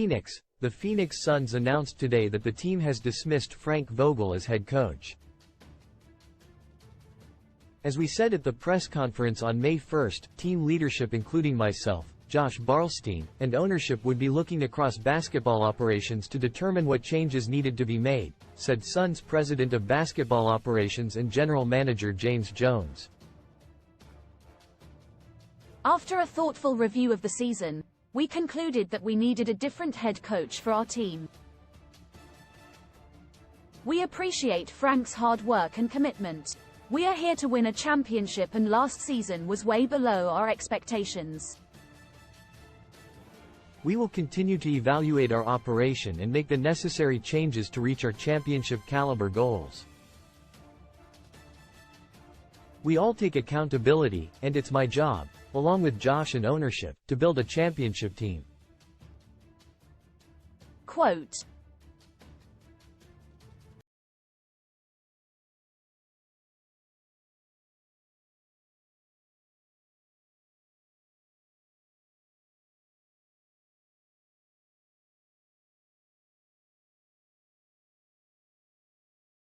the Phoenix Suns announced today that the team has dismissed Frank Vogel as head coach. As we said at the press conference on May 1, team leadership including myself, Josh Barlstein, and ownership would be looking across basketball operations to determine what changes needed to be made, said Suns President of Basketball Operations and General Manager James Jones. After a thoughtful review of the season, we concluded that we needed a different head coach for our team. We appreciate Frank's hard work and commitment. We are here to win a championship, and last season was way below our expectations. We will continue to evaluate our operation and make the necessary changes to reach our championship caliber goals. We all take accountability, and it's my job, along with Josh and ownership, to build a championship team. Quote,